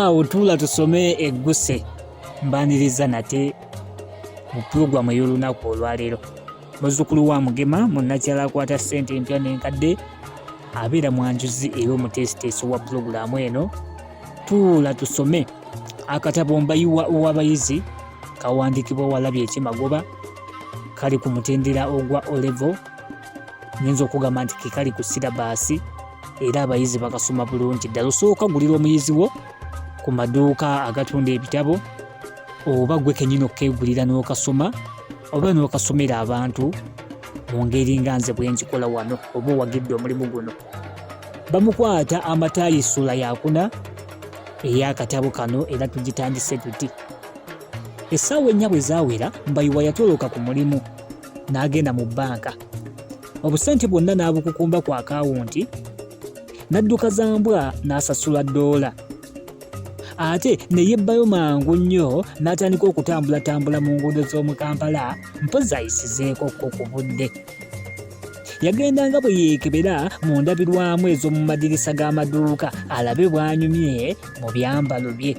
awo tuula tusome egguse mbaniriza nate mu pulogulamu ey'olunaku olwaleero. Muzzukulu wa Mugema munnakyala akwata ssente empya n'enkadde abeera mwanjuzi ey'omuteesiteesi wa pulogulamu eno. Tuula tusome akatabo Mbayiwa ow'abayizi kawandiikibwa Walabye Ekimagoba, kali ku mutendera ogwa O-level. Nyinza okugamba nti kekali ku sirabaasi era abayizi bakasoma bulungi ddala. Osooka gulira omuyizi wo ku maduuka agatunda ebitabo, oba gwe kennyini okkeegulira n'okasoma, oba n'okasomera abantu mu ngeri nga nze bwe nkikola wano, oba owagidde omulimu guno. Bamukwata amataayi ssula yakuna ey'akatabo kano era tugitandise tuti. Essaawa ennya bwe zaawera, Mbayiwa yatoloka ku mulimu n'agenda mu bbanka. Obusente bwonna n'abukukumba ku akawunti, n'adduka za mbwa n'asasula $. Ate ne yebbayo mangu nnyo n'atandika okutambulatambula mu nguudo z'omu Kampala, mpozi ayisizeeko ko ku budde. Yagendanga bwe yeekebera mu ndabirwamu ez'omu madirisa g'amaduuka alabe bw'anyumye mu byambalo bye.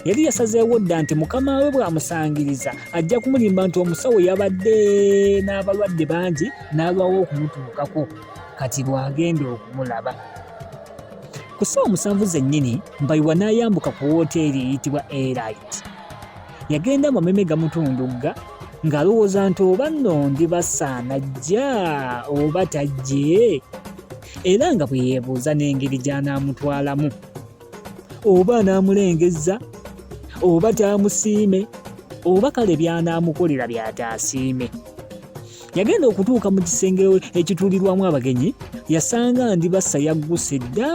Yali yasazeewo dda nti mukama we bw'amusangiriza ajja kumulimba nti omusawo yabadde n'abalwadde bangi n'alwawo okumutuukako, kati bw'agenda okumulaba. Ku ssaawa 7 zennyini Mbayiwa n'ayambuka ku wooteri eyitibwa Airlight. Yagenda amameme gamutundugga ng'alowooza nti oba nno Ndibassa anajja oba tajje, era nga bwe yeebuuza n'engeri gy'anaamutwalamu, oba anaamulengezza oba taamusiime, oba kale by'anaamukolera by'ataasiime. Yagenda okutuuka mu kisenge ekituulirwamu abagenyi, yasanga Ndibassa yagguse dda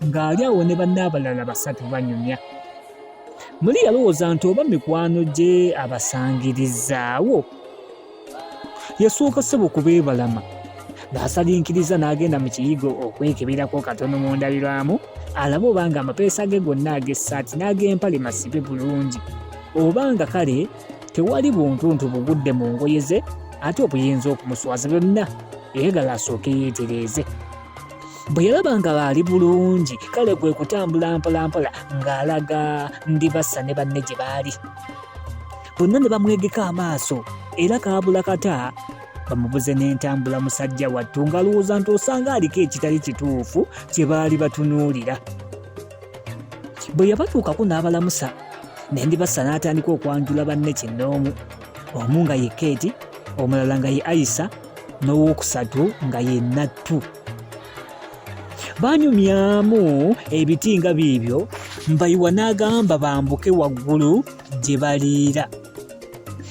ng'ali awo ne banne abalala 3 banyumya. Muli yalowooza nti oba mikwano gye abasangirizaawo. Yasooka ssebo kubeebalama n'asalinkiriza n'agenda mu kiyigo okwekeberako katono mu ndabirwamu alabe obanga amapeesa ge gonna ag'essaati n'ag'empale masibe bulungi, obanga kale tewali buntuntu bugudde mu ngoye ze ate obuyinza okumuswaza byonna yeegala asooke yeetereeze. Bwe yalaba nga baali bulungi, kale kwe kutambula mpolampola ng'alaga Ndibassa ne banne gye baali. Bonna ne bamwegeka amaaso era kaabula kata bamubuze n'entambula musajja wattu ng'alowooza nti osanga aliko ekitali kituufu kye baali batunuulira. Bwe yabatuukako n'abalamusa, ne Ndibassa n'atandika okwanjula banne kinnoomu, omu nga ye Keeti, omulala nga ye Ayisa, n'owookusatu nga ye Nattu. Baanyumyamu ebiti nga biibyo, Mbayiwa n'agamba bambuke waggulu gye baliira.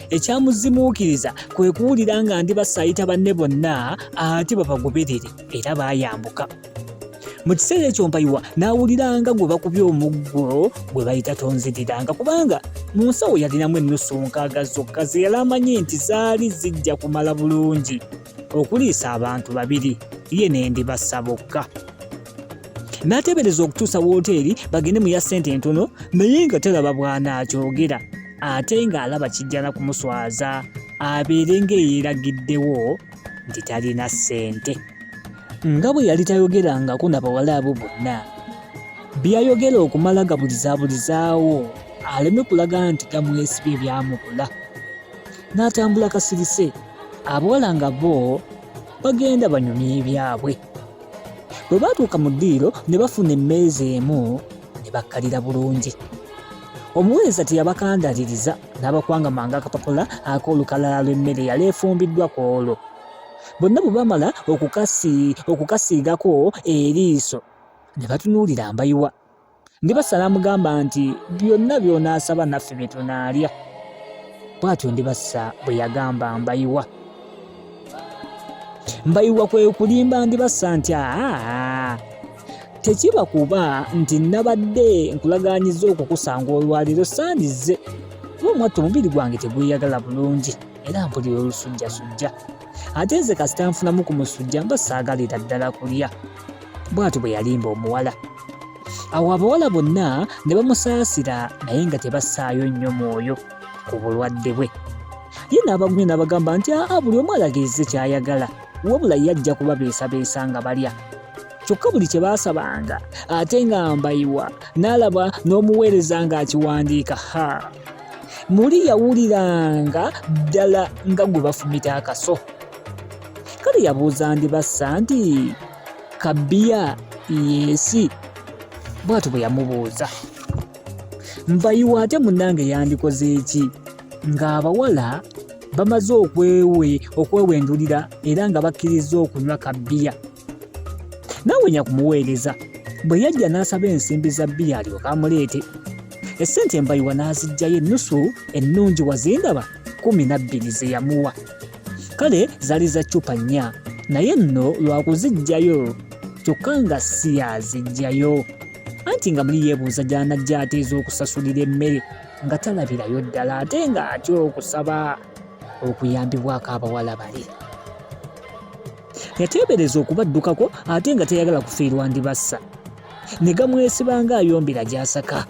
Ekyamuzimuukiriza kwe kuwulira nga Ndibassa ayita banne bonna ate babagoberere era baayambuka. Mu kiseera ekyo Mbayiwa n'awuliranga gwe bakubye omuggo gwe bayita tonziriranga, kubanga mu nsawo yalinamu ennusu nkaaga zokka ze yali amanyi nti zaali zijja kumala bulungi okuliisa abantu 2, ye ne Ndibassa bokka. N'ateebereza okutuusa wooteri bagende mu ya ssente entono, naye nga talaba bw'anaakyogera, ate ng'alaba kijjana kumuswaza abeere ng'eyeeragiddewo nti talina ssente. Nga bwe yali tayogerangako na bawala abo bonna, byayogera okumala gabulizabulizaawo aleme kulaga nti gamwesibye byamubula. N'atambula kasirise, abawala nga bo bagenda banyumya ebyabwe. Bwe baatuuka mu ddiiro ne bafuna emmeeza emu ne bakkalira bulungi. Omuweereza teyabakandaliriza n'abakwangamanga akapapula ak'olukalala lw'emmere yali efumbiddwa ku olwo. Bonna bwe bamala okukasiigako eriiso ne batunuulira Mbayiwa. Ndibassa n'amugamba nti byonna by'onaasaba naffe bye tunaalya. Bw'atyo Ndibassa bwe yagamba Mbayiwa. Mbayiwa kwe kulimba Ndibassa nti tekiba kuba nti nabadde nkulagaanyiza okukusanga olwaliro saandize, omwattu omubiri gwange tegweyagala bulungi era mpulira olusujjasujja, ate nze kasita nfunamu ku musujja mba saagalira ddala kulya. Bw'atyo bwe yalimba omuwala. Awo abawala bonna ne bamusaasira naye nga tebassaayo nnyo mwoyo ku bulwadde bwe. Ye n'abagumye n'abagamba nti buli omu alagirize ky'ayagala, wabula yajja kubabeesabeesa nga balya. kyokka buli kye baasabanga ate nga Mbayiwa n'alaba n'omuweereza ng'akiwandiika muli yawuliranga ddala nga gwe bafumita akaso. Kale yabuuza Ndibassa nti kabbiya yeesi? Bw'atyo bwe yamubuuza. Mbayiwa ate munnange yandikoze eki ng'abawala bamaze okwewendulira era nga bakkiriza okunywa kabbiya. N'awenya kumuweereza, bwe yajja n'asaba ensimbi za bbiya alyoke amuleete. Essente Mbayiwa n'aziggyayo ennusu ennungi wazindaba 12 ze yamuwa. Kale zaali za ccupa 4 naye nno lwakuziggyayo kyokka nga si yaziggyayo. Anti nga muli yeebuuza gy'anajja ateeza okusasulira emmere nga talabirayo ddala ate nga atya okusaba okuyambibwako abawala bali. Yateebereza okubaddukako ate nga teyagala kufiirwa Ndibassa. Ne gamwesiba ng'ayombera gy'asaka.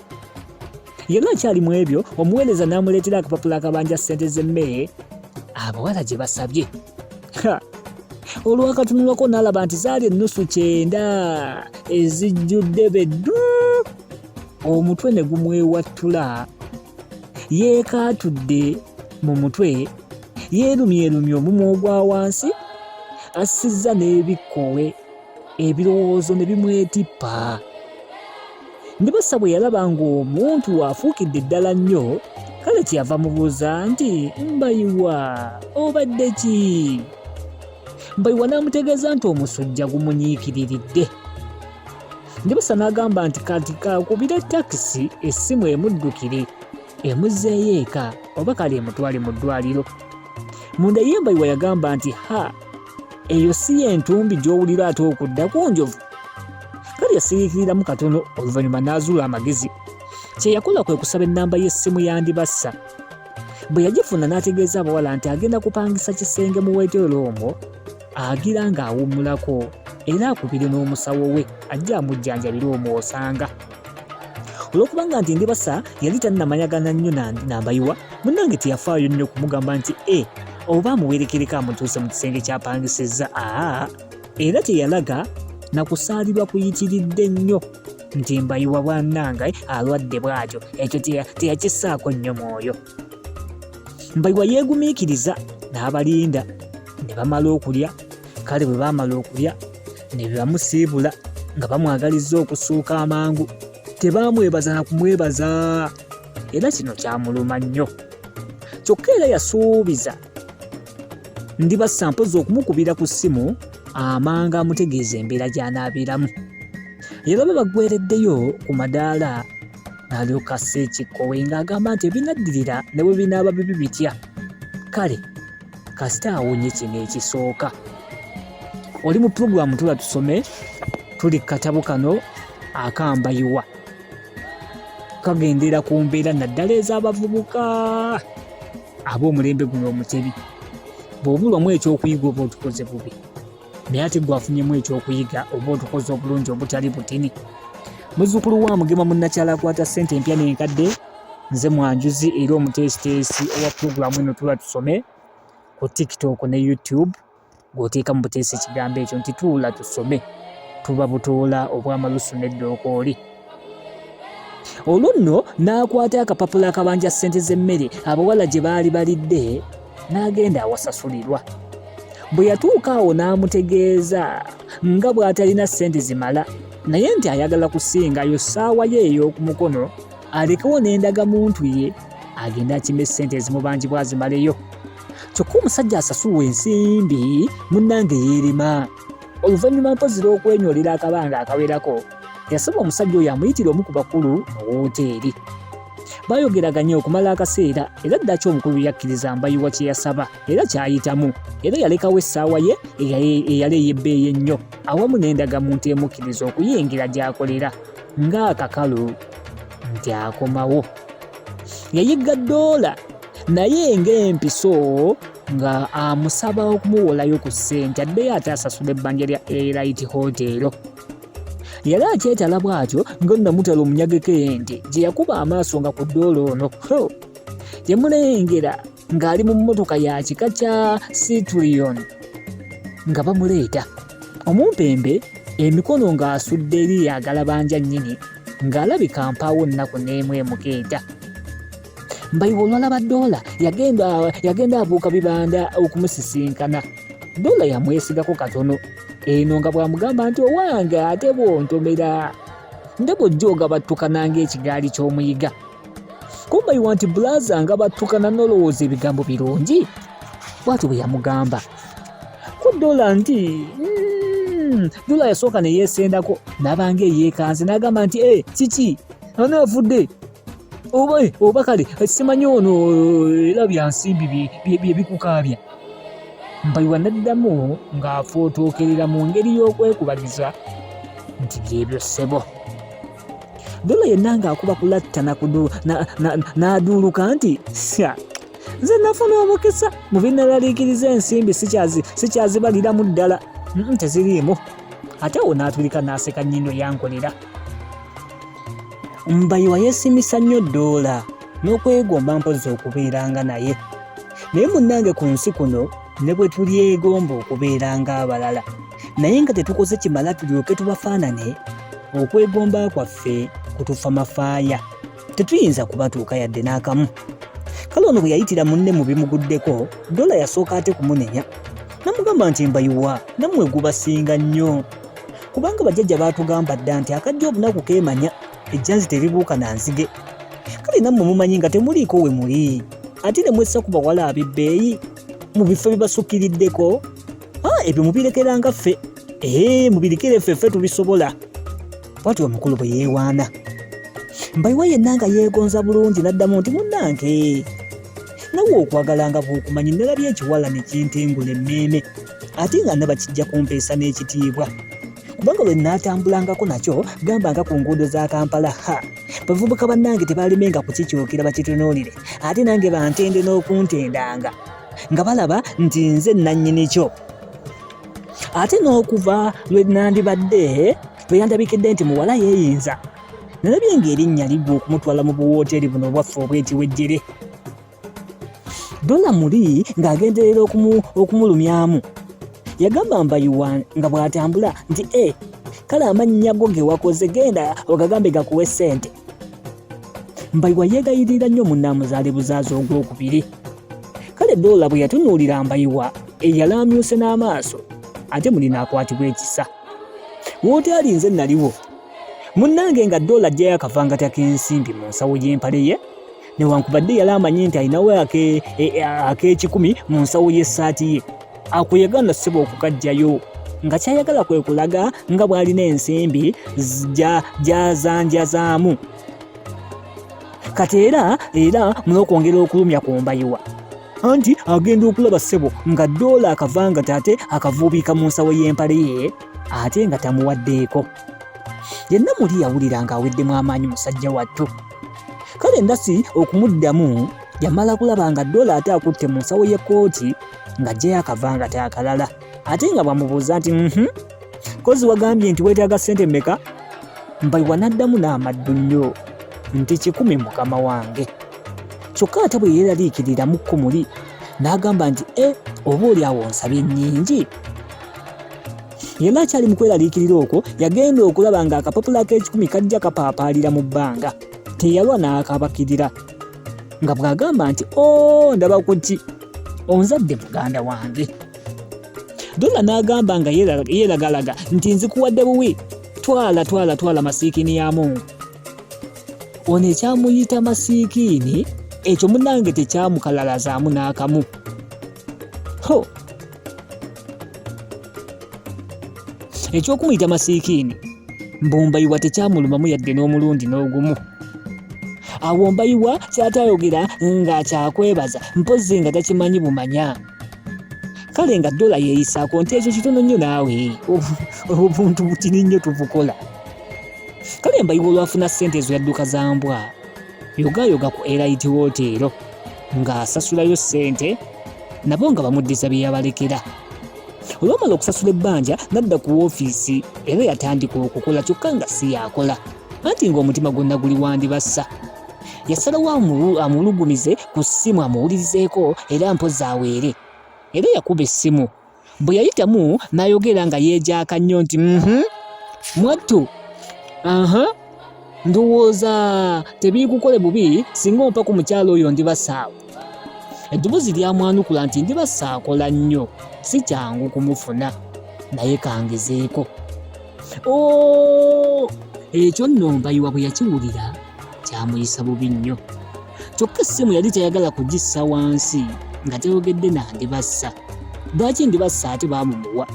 Yali akyali mu ebyo, omuweereza n'amuleetera akapapula akabanja ssente z'emmere abawala gye basabye. Olwakatunulako n'alaba nti zaali ennusu 9 ezijjudde beddu. Omutwe ne gumwewattula, yeekaatudde mu mutwe, yeerumyerumye omumwa ogwa wansi, assizza n'ebikkowe, ebirowoozo ne bimwetippa. Ndibassa bwe yalaba ng'omuntu afuukidde ddala nnyo, kale kyeyava mubuuza nti Mbayiwa obadde ki? Mbayiwa n'amutegeeza nti omusujja gumunyiikiriridde. Ndibassa n'agamba nti kati kakubire takisi essimu emuddukire emuzzeeyo eka oba kale emutwale mu ddwaliro. Munda ye Mbayiwa yagamba nti eyo si y'entumbi gy'owulira ate okudda ku njovu. Kale yasiriikiriramu katono, oluvannyuma n'azuula amagezi. Kye yakola kwe kusaba ennamba y'essimu ya Ndibassa. Bwe yagifuna n'ategeeza abawala nti agenda kupangisa kisenge mu wooteri omwo agira ng'awummulako era akubire n'omusawo we ajja amujjanjabire omwosanga. Olw'okubanga nti Ndibassa yali tannamanyagana nnyo na Mbayiwa, munnange teyafaayo nnyo kumugamba nti oba amuwerekereko amutuuse mu kisenge ky'apangisizza. Era teyalaga na kusaalirwa kuyitiridde nnyo nti Mbayiwa bwannange alwadde bw'atyo, ekyo teyakissaako nnyo mwoyo. Mbayiwa yeegumiikiriza n'abalinda ne bamala okulya. Kale bwe baamala okulya ne bamusiibula nga bamwagalizza okusuuka amangu. Tebaamwebaza na kumwebaza, era kino kyamuluma nnyo. Kyokka era yasuubiza Ndibassa mpozi okumukubira ku ssimu amanga amutegeeza embeera gy'anaabeeramu. Yalaba bagwereddeyo ku madaala n'alyoka assa ekikkowe ng'agamba nti ebinaddirira ne bwe binaaba bibi bitya. Kale kasita awonye kino ekisooka. Oli mu pulogulaamu Tula Tusome, tuli katabo kano aka Mbayiwa. Kagendera ku mbeera naddala ez'abavubuka ab'omulembe guno omutebi. Bw'obulwamu ekyokuyiga oba otukoze bubi, naye ate gwafunyemu ekyokuyiga oba otukoze obulungi obutali butini. Muzzukulu wa Mugema munnakyala akwata ssente empya n'enkadde, nze Mwanjuzi era omuteesiteesi owa pulogulaamu eno Tula Tusome ku TikTok ne YouTube. Gw'oteeka mu buteesi ekigambo ekyo nti Tula Tusome, tuba butoola obw'amalusu n'eddookooli. Olwo nno n'akwata akapapula akabanja ssente z'emmere abawala gye baali balidde n'agenda awasasulirwa. Bwe yatuuka awo n'amutegeeza nga bw'atalina ssente zimala, naye nti ayagala kusingayo ssaawa ye ey'oku mukono alekewo n'endagamuntu ye agenda akime ssente ezimubangibwa azimaleyo. Kyokka omusajja asasulwa ensimbi munnange yeerema. Oluvannyuma mpozi lw'okwenyolera akabanga akawerako, yasaba omusajja oyo amuyitire omu ku bakulu mu wooteri. Baayogeraganya okumala akaseera era ddaki omukulu yakkiriza Mbayiwa kye yasaba era kyayitamu, era yalekawo essaawa ye eyali ey'ebbeeyi ennyo awamu n'endagamuntu emukkiriza okuyingira gy'akolera ng'akakalu nti akomawo. Yayigga $1 naye ng'empiso nga amusaba okumuwolayo ku ssente addeyo ate asasula ebbanja lya Elite Hotel. Yali akyetala bw'atyo nga nnamutala omunyageko ente gye yakuba amaaso nga ku $1 ono yamulengera ng'ali mu mmotoka ya kika kya Citroen nga bamuleeta. Omumpembe emikono ng'asudde eri agalabanja nnyini ng'alabika mpaawo nnaku n'emu emukeeta. Mbayiwa olwalaba Doola yagenda abuuka bibanda okumusisinkana. Doola yamwesigako katono, eno nga bw'amugamba nti owange ate bw'ontomera ndaba ojja ogabattukana ng'ekigaali ky'omuyiga. Ko Mbayiwa nti bulaaza nga battukana n'olowooza ebigambo birungi? Bw'atyo bwe yamugamba. Ko Doola nti Doola yasooka ne yeesendako n'abanga eyeekanze n'agamba nti kiki anaafudde oba kale simanyi ono era bya nsimbi bye bikukaabya. Mbayiwa n'addamu ng'afootookerera mu ngeri y'okwekubagiza nti byebyo ssebo. Doola yenna ng'akuba kulatta n'aduuluka nti nze nafuna omukisa mu binnalaliikiriza ensimbi sikyazibaliramu ddala teziriimu. Ate awo n'atulika n'aseka nnyindo yankolera. Mbayiwa yeesimisa nnyo Doola n'okwegomba mpozi okubeeranga naye. Naye munnange ku nsi kuno ne bwe tulyegomba okubeeranga abalala naye nga tetukoze kimala tulyoke tubafaanane, okwegomba kwaffe kutufa mafaaya, tetuyinza kubatuuka yadde n'akamu. Kale ono bwe yayitira munne mu bimuguddeko, Doola yasooka ate kumunenya namugamba nti Mbayiwa nammwe gubasinga nnyo, kubanga bajjajja baatugamba dda nti akajja obunaku keemanya ejjanzi teribuuka na nzige. Kale nammwe mumanyi nga temuliiko we muli, ate ne mwessa ku bawala ab'ebbeeyi mu bifo bibasukkiriddeko. Ebyo mubirekeranga ffe, mubirikire ffe tubisobola. Bw'atyo omukulu bwe yeewaana. Mbayiwa yenna nga yeegonza bulungi n'addamu nti munnange nawe okwagalanga bw'okumanyi nalabye ekiwala ne kintengula emmeeme, ate nga ndaba kijja kumpeesa n'ekitiibwa, kubanga lwe naatambulangako nakyo gambanga ku nguudo za Kampala bavubuka bannange tebaalimenga kukikyukira bakitunuulire, ate nange bantende n'okuntendanga nga balaba nti nze nannyini kyo. Ate n'okuva lwe nandibadde lwe yandabikidde nti muwala yeeyinza, nalabye ng'erinnya liggwa okumutwala mu buwooteri buno obwaffe obwetibwa ejjere. Doola muli ng'agenderera okumulumyamu yagamba Mbayiwa nga bw'atambula nti kale amannya go ge wakoze genda ogagambe gakuwe ssente. Mbayiwa yeegayirira nnyo munnaamuzaale buzaazi ogwokubiri. Kale Doola bwe yatunuulira Mbayiwa yalamyuse n'amaaso, ate muli n'akwatibwa ekisa. Wooteri nze naliwo munnange nga Doola ajjayo akavangata k'ensimbi mu nsawo y'empale ye, newankubadde yali amanyi nti alinawo ak'ekikumi mu nsawo y'essaati ye. Ako yagaana ssebo okukajjayo nga kyayagala kwe kulaga nga bw'alina ensimbi gy'azanjazaamu. Kati era n'okwongera okulumya ku Mbayiwa anti agenda okulaba ssebo nga Doola akavangata ate akavuubika mu nsawo y'empale ye ate nga tamuwaddeeko. Yenna muli yawulira ng'aweddemu amaanyi musajja wattu. Kale endasi okumuddamu yamala kulaba nga Doola ate akutte mu nsawo y'ekkooti ng'aggyayo akavangata akalala, ate nga bwamubuuza nti kozi wagambye nti weetaaga ssente mmeka? Mbayiwa n'addamu n'amaddu nnyo nti 10 mukama wange. Kyokka ate bwe yeeraliikiriramu muli n'agamba nti oba oli awo nsabye nnyingi. Yena akyali mu kweraliikirira okwo yagenda okulaba ng'akapapula k'ekikumi kajja kapaapaalira mu bbanga, teyalwa n'akabakirira nga bw'agamba nti ndaba ku ki onzadde muganda wange. Doola n'agamba nga yeeragalaga nti nzikuwadde buwi, twala masiikini ya Mungu. Ono ekyamuyita masiikini ekyo munnange tekyamukalalazaamu n'akamu. Ekyokumuyita masiikini Mbayiwa tekyamulumamu yadde n'omulundi n'ogumu. Awo Mbayiwa kyatayogera ng'akyakwebaza mpozzi nga takimanyi bumanya. Kale nga Doola yeeyisaako nti ekyo kitono nnyo naawe obuntu butini nnyo tubukola. Kale Mbayiwa olwafuna ssente ezo yadduka za mbwa yogayoga ku Elite Wootero ng'asasulayo ssente nabo nga bamuddiza bye yabalekera. Olwamala okusasula ebbanja n'adda ku woofiisi era yatandika okukola kyokka nga si yakola, anti ng'omutima gwonna guli wa Ndibassa. Yasalawo amulugumize ku ssimu amuwulirizeeko era mpozzi aweere. Era yakuba essimu, bwe yayitamu n'ayogera nga yeejaaka nnyo nti mwattu ndowooza tebiikukole bubi singa ompa ku mukyalo oyo Ndibassa awo. Eddoboozi lyamwanukula nti Ndibassa akola nnyo, si kyangu kumufuna, naye kangezeeko. Ekyo nno Mbayiwa bwe yakiwulira kyamuyisa bubi nnyo. Kyokka essimu yali tayagala kugissa wansi nga teyogedde na Ndibassa. Lwaki Ndibassa ate baamumuwa?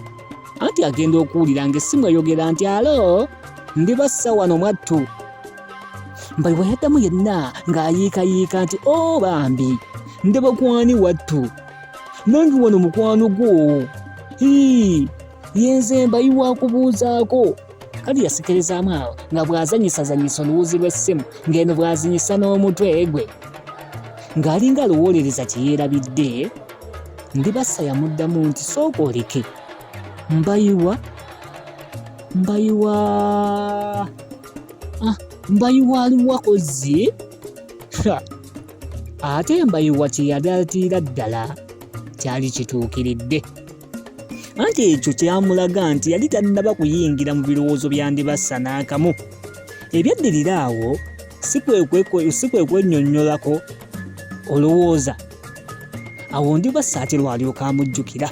Anti agenda okuwulira ng'essimu eyogera nti alo, Ndibassa wano mwattu. Mbayiwa yaddamu yenna ng'ayiikayiika nti bambi, Ndebakwani wattu. Nange wano mukwano gwo. Yenze Mbayiwa akubuuzaako. Kali yasekerezaamu awo nga bw'azanyisa oluwuzi lw'essimu ng'eno bw'azinyisa n'omutwe gwe. Ng'alinga alowoolereza kye yeerabidde, Ndibassa yamuddamu nti sooka oleke. Mbayiwa aliwa kozzi? Ate Mbayiwa kye yadatiira ddala kyali kituukiridde. Anti ekyo kyamulaga nti yali tannaba kuyingira mu birowoozo bya Ndibassa n'akamu. Ebyaddirira awo si kwe kwennyonnyolako olowooza. Awo Ndibassa ate lwalyoka amujjukira.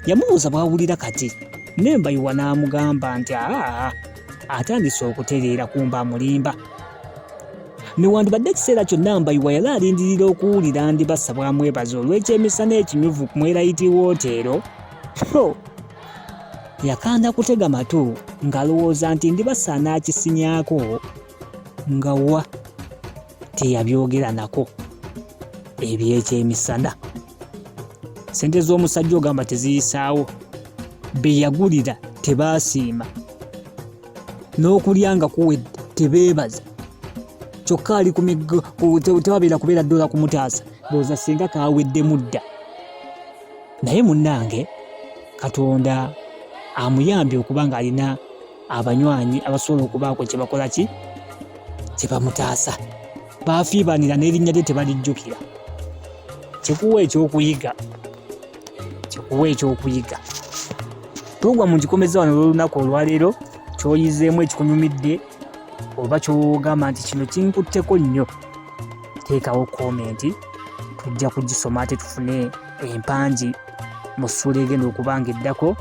Yamubuuza bw'awulira kati, ne Mbayiwa n'amugamba nti atandise okutereera kumba mulimba. Newandibadde ekiseera kyonna Mbayiwa yali alindirira okuwulira Ndibassa bw'amwebaza olw'ekyemisana ekinyuvu ku Mwelayiti wooteero. Yakanda kutega matu ng'alowooza nti Ndibassa anaakisinyaako nga wa teyabyogera nako ebyekyemisana. Sente z'omusajja ogamba teziyisaawo, be yagulira tebaasiima, n'okulya nga kuwedde tebeebaza. Kyokka ali ku miggo tewabeera kubeera ddola kumutaasa, ndowooza singa kaawedde mudda. Naye munnange Katonda amuyambye okuba ng'alina abanywanyi abasobola okubaako kye bakola kye bamutaasa. Baafiibanira n'erinnya lye tebalijjukira. Kikuwa ekyokuyiga. Pulogulamu ngikomeza wano olw'olunaku olwaleero. Ky'oyizeemu ekikunyumidde oba ky'ogamba nti kino kinkutteko nnyo, teekawo komenti, tujja kugisoma ate tufune empangi mu ssuula egenda okuba ng'eddako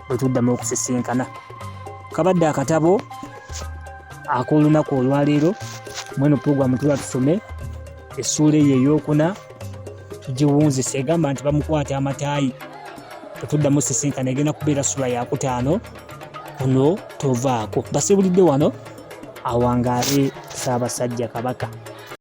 bwe tuddamu okusisinkana. Kabadde akatabo ak'olunaku olwaleero. Mweno pulogulamu tuba tusome essuula eyo ey'okuna, tugiwunzise egamba nti Bamukwata amataayi. Bwe tuddamu osisinkana egenda kubeera ssuula ya 5. Kuno tovaako. Basibulidde wano awangaale Ssaabasajja Kabaka.